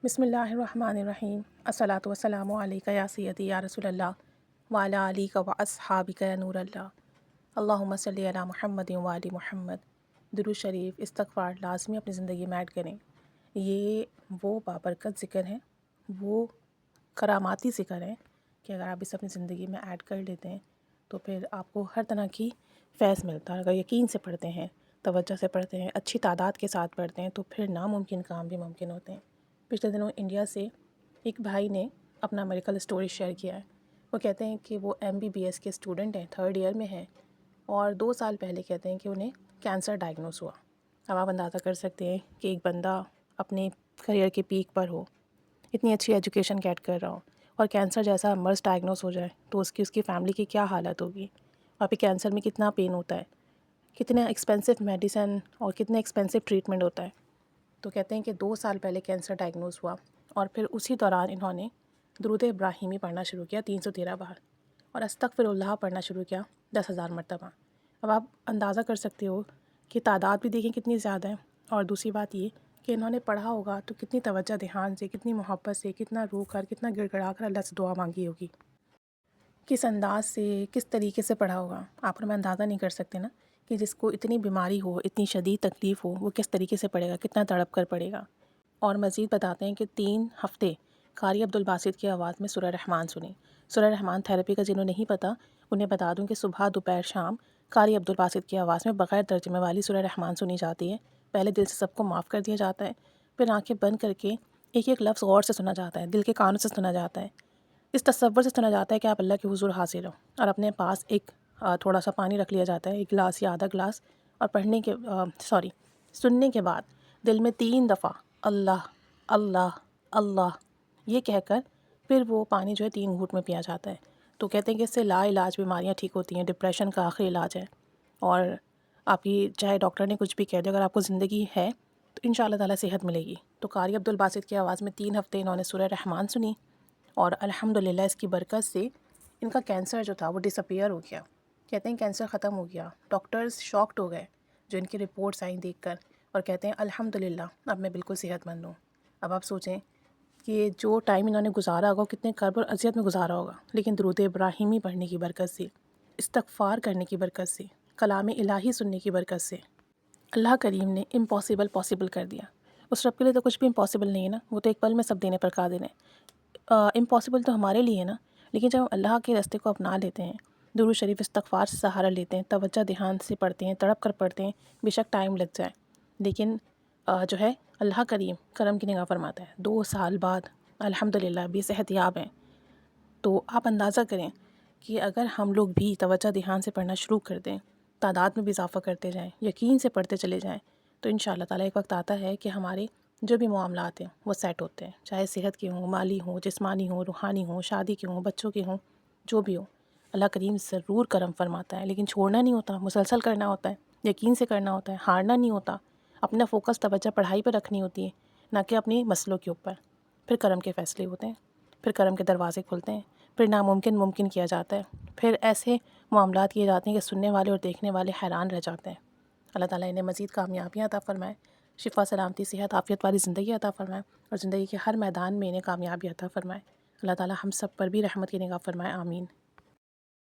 بسم اللہ الرحمن الرحیم الصلاۃ والسلام علیک یا سیدی یا رسول اللہ وعلی آلک و اصحابک یا نور اللہ اللہم صلی علی محمد و آل محمد۔ درود شریف استغفار لازمی اپنی زندگی میں ایڈ کریں۔ یہ وہ بابرکت ذکر ہیں، وہ کراماتی ذکر ہیں کہ اگر آپ اسے اپنی زندگی میں ایڈ کر لیتے ہیں تو پھر آپ کو ہر طرح کی فیض ملتا ہے۔ اگر یقین سے پڑھتے ہیں، توجہ سے پڑھتے ہیں، اچھی تعداد کے ساتھ پڑھتے ہیں تو پھر ناممکن کام بھی ممکن ہوتے ہیں۔ پچھلے دنوں انڈیا سے ایک بھائی نے اپنا میڈیکل اسٹوری شیئر کیا ہے۔ وہ کہتے ہیں کہ وہ MBBS کے اسٹوڈنٹ ہیں، 3rd ایئر میں ہیں، اور 2 سال پہلے کہتے ہیں کہ انہیں کینسر ڈائگنوز ہوا۔ اب آپ اندازہ کر سکتے ہیں کہ ایک بندہ اپنے کریئر کے پیک پر ہو، اتنی اچھی ایجوکیشن گیٹ کر رہا ہو، اور کینسر جیسا مرض ڈائگنوز ہو جائے تو اس کی فیملی کی کیا حالت ہوگی، اور پھر کینسر میں کتنا پین ہوتا ہے، کتنے ایکسپینسو میڈیسن اور کتنے ایکسپینسو ٹریٹمنٹ ہوتا ہے۔ تو کہتے ہیں کہ 2 سال پہلے کینسر ڈائگنوز ہوا، اور پھر اسی دوران انہوں نے درود ابراہیمی پڑھنا شروع کیا 313 بار، اور استغفر اللہ پڑھنا شروع کیا 10,000 مرتبہ۔ اب آپ اندازہ کر سکتے ہو کہ تعداد بھی دیکھیں کتنی زیادہ ہے، اور دوسری بات یہ کہ انہوں نے پڑھا ہوگا تو کتنی توجہ دھیان سے، کتنی محبت سے، کتنا رو کر، کتنا گڑ گڑا کر اللہ سے دعا مانگی ہوگی، کس انداز سے، کس طریقے سے پڑھا ہوگا۔ آپ اور میں اندازہ نہیں کر سکتے نا کہ جس کو اتنی بیماری ہو، اتنی شدید تکلیف ہو، وہ کس طریقے سے پڑھے گا، کتنا تڑپ کر پڑھے گا۔ اور مزید بتاتے ہیں کہ 3 ہفتے قاری عبدالباسط کی آواز میں سورہ رحمان سنی۔ سورہ رحمان تھیراپی کا جنہوں نہیں پتہ انہیں بتا دوں کہ صبح، دوپہر، شام قاری عبدالباسط کی آواز میں بغیر ترجمے والی سورہ رحمان سنی جاتی ہے۔ پہلے دل سے سب کو معاف کر دیا جاتا ہے، پھر آنکھیں بند کر کے ایک ایک لفظ غور سے سنا جاتا ہے، دل کے کانوں سے سنا جاتا ہے، اس تصور سے سنا جاتا ہے کہ آپ اللہ کے حضور حاضر ہو، اور اپنے پاس ایک تھوڑا سا پانی رکھ لیا جاتا ہے، 1 گلاس یا آدھا گلاس، اور سننے کے بعد دل میں 3 دفعہ اللہ اللہ اللہ یہ کہہ کر پھر وہ پانی جو ہے 3 گھونٹ میں پیا جاتا ہے۔ تو کہتے ہیں کہ اس سے لا علاج بیماریاں ٹھیک ہوتی ہیں، ڈپریشن کا آخری علاج ہے، اور آپ کی چاہے ڈاکٹر نے کچھ بھی کہہ دیا، اگر آپ کو زندگی ہے تو ان شاء اللہ تعالیٰ صحت ملے گی۔ تو قاری عبدالباسط کی آواز میں 3 ہفتے انہوں نے سورہ رحمان سنی، اور الحمدللہ اس کی برکت سے ان کا کینسر جو تھا وہ ڈس اپیئر ہو گیا۔ کہتے ہیں کینسر ختم ہو گیا، ڈاکٹرز شاکڈ ہو گئے جو ان کی رپورٹس آئیں دیکھ کر، اور کہتے ہیں الحمدللہ اب میں بالکل صحت مند ہوں۔ اب آپ سوچیں کہ جو ٹائم انہوں نے گزارا ہوگا وہ کتنے کرب اور اذیت میں گزارا ہوگا، لیکن درود ابراہیمی پڑھنے کی برکت سے، استغفار کرنے کی برکت سے، کلام الہی سننے کی برکت سے اللہ کریم نے امپاسبل پاسبل کر دیا۔ اس رب کے لیے تو کچھ بھی امپاسبل نہیں ہے نا، وہ تو ایک پل میں سب دینے پر قادر ہے۔ امپاسبل تو ہمارے لیے ہے نا، لیکن جب ہم اللہ کے راستے کو اپنا لیتے ہیں، درود شریف استغفار سے سہارا لیتے ہیں، توجہ دھیان سے پڑھتے ہیں، تڑپ کر پڑھتے ہیں، بے شک ٹائم لگ جائے، لیکن جو ہے اللہ کریم کرم کی نگاہ فرماتا ہے۔ 2 سال بعد الحمدللہ بھی صحت یاب ہیں۔ تو آپ اندازہ کریں کہ اگر ہم لوگ بھی توجہ دھیان سے پڑھنا شروع کر دیں، تعداد میں بھی اضافہ کرتے جائیں، یقین سے پڑھتے چلے جائیں، تو ان شاء اللہ تعالیٰ ایک وقت آتا ہے کہ ہمارے جو بھی معاملات ہیں وہ سیٹ ہوتے ہیں، چاہے صحت کے ہوں، مالی ہوں، جسمانی ہوں، روحانی ہوں، شادی کے ہوں، بچوں کے ہوں، جو بھی ہو، اللہ کریم ضرور کرم فرماتا ہے، لیکن چھوڑنا نہیں ہوتا، مسلسل کرنا ہوتا ہے، یقین سے کرنا ہوتا ہے، ہارنا نہیں ہوتا، اپنا فوکس توجہ پڑھائی پہ رکھنی ہوتی ہے، نہ کہ اپنی مسئلوں کے اوپر۔ پھر کرم کے فیصلے ہوتے ہیں، پھر کرم کے دروازے کھلتے ہیں، پھر ناممکن ممکن کیا جاتا ہے، پھر ایسے معاملات کیے جاتے ہیں کہ سننے والے اور دیکھنے والے حیران رہ جاتے ہیں۔ اللہ تعالیٰ انہیں مزید کامیابیاں عطا فرمائے، شفا، سلامتی، صحت، عافیت والی زندگی عطا فرمائے، اور زندگی کے ہر میدان میں انہیں کامیابی عطا فرمائے۔ اللہ تعالیٰ ہم سب پر بھی رحمت کی نگاہ فرمائے، آمین۔